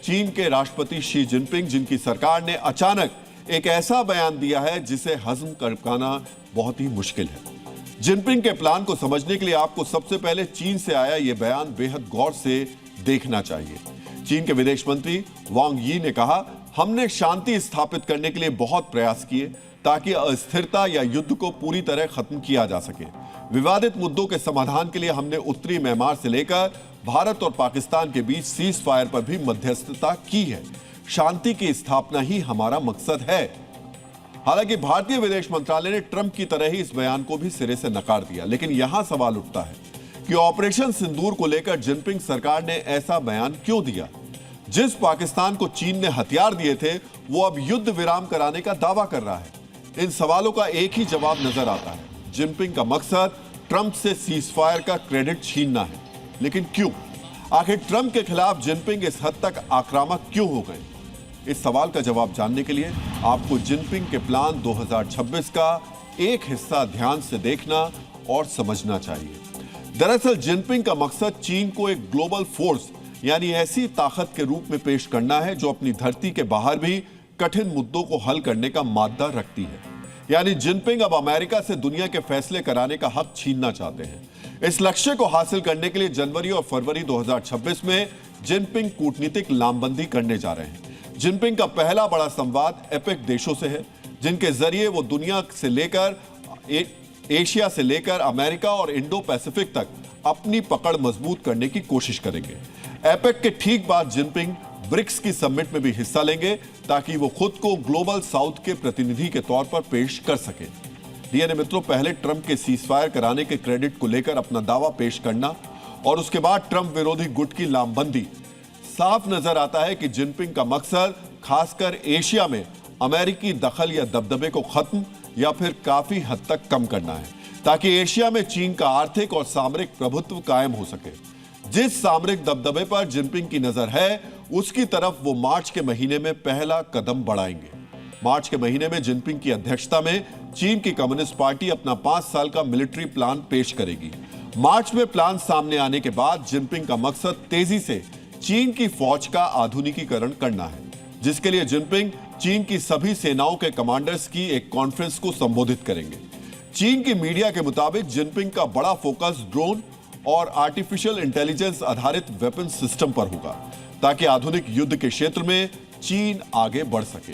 चीन के राष्ट्रपति शी जिनपिंग, जिनकी सरकार ने अचानक एक ऐसा बयान दिया है जिसे हजम कर पाना बहुत ही मुश्किल है। जिनपिंग के प्लान को समझने के लिए आपको सबसे पहले चीन से आया यह बयान बेहद गौर से देखना चाहिए। चीन के विदेश मंत्री वांग यी ने कहा, हमने शांति स्थापित करने के लिए बहुत प्रयास किए ताकि अस्थिरता या युद्ध को पूरी तरह खत्म किया जा सके। विवादित मुद्दों के समाधान के लिए हमने उत्तरी म्यांमार से लेकर भारत और पाकिस्तान के बीच सीज फायर पर भी मध्यस्थता की है। शांति की स्थापना ही हमारा मकसद है। हालांकि भारतीय विदेश मंत्रालय ने ट्रंप की तरह ही इस बयान को भी सिरे से नकार दिया, लेकिन यहां सवाल उठता है कि ऑपरेशन सिंदूर को लेकर जिनपिंग सरकार ने ऐसा बयान क्यों दिया। जिस पाकिस्तान को चीन ने हथियार दिए थे वो अब युद्ध विराम कराने का दावा कर रहा है। इन सवालों का एक ही जवाब नजर आता है, जिनपिंग का मकसद ट्रंप से सीज फायर का क्रेडिट छीनना है। लेकिन क्यों? आखिर ट्रंप के खिलाफ जिनपिंग इस हद तक आक्रामक क्यों हो गए? इस सवाल का जवाब जानने के लिए आपको जिनपिंग के प्लान 2026 का एक हिस्सा ध्यान से देखना और समझना चाहिए। दरअसल जिनपिंग का मकसद चीन को एक ग्लोबल फोर्स यानी ऐसी ताकत के रूप में पेश करना है जो अपनी धरती के बाहर भी कठिन मुद्दों को हल करने का मादा रखती है। यानी जिनपिंग अब अमेरिका से दुनिया के फैसले कराने का हक छीनना चाहते हैं। इस लक्ष्य को हासिल करने के लिए जनवरी और फरवरी 2026 में जिनपिंग कूटनीतिक लामबंदी करने जा रहे हैं। जिनपिंग का पहला बड़ा संवाद एपेक देशों से है, जिनके जरिए वो दुनिया से लेकर एशिया से लेकर अमेरिका और इंडो पैसिफिक तक अपनी पकड़ मजबूत करने की कोशिश करेंगे। एपेक के ठीक बाद जिनपिंग ब्रिक्स की समिट में भी हिस्सा लेंगे ताकि वो खुद को ग्लोबल साउथ के प्रतिनिधि के तौर पर पेश कर सके। डीएनए मित्रों, पहले ट्रंप के सीजफायर कराने के क्रेडिट को लेकर अपना दावा पेश करना और उसके बाद ट्रंप विरोधी गुट की लामबंदी, साफ नजर आता है कि जिनपिंग का मकसद खासकर एशिया में अमेरिकी दखल या दबदबे को खत्म या फिर काफी हद तक कम करना है, ताकि एशिया में चीन का आर्थिक और सामरिक प्रभुत्व कायम हो सके। जिस सामरिक दबदबे पर जिनपिंग की नजर है उसकी तरफ वो मार्च के महीने में पहला कदम बढ़ाएंगे। मार्च के महीने में जिनपिंग की अध्यक्षता में चीन की कम्युनिस्ट पार्टी अपना 5 साल का मिलिट्री प्लान पेश करेगी। मार्च में प्लान सामने आने के बाद जिनपिंग का मकसद तेजी से चीन की फौज का आधुनिकीकरण करना है, जिसके लिए जिनपिंग चीन की सभी सेनाओं के कमांडर्स की एक कॉन्फ्रेंस को संबोधित करेंगे। चीन की मीडिया के मुताबिक जिनपिंग का बड़ा फोकस ड्रोन और आर्टिफिशियल इंटेलिजेंस आधारित वेपन सिस्टम पर होगा, ताकि आधुनिक युद्ध के क्षेत्र में चीन आगे बढ़ सके।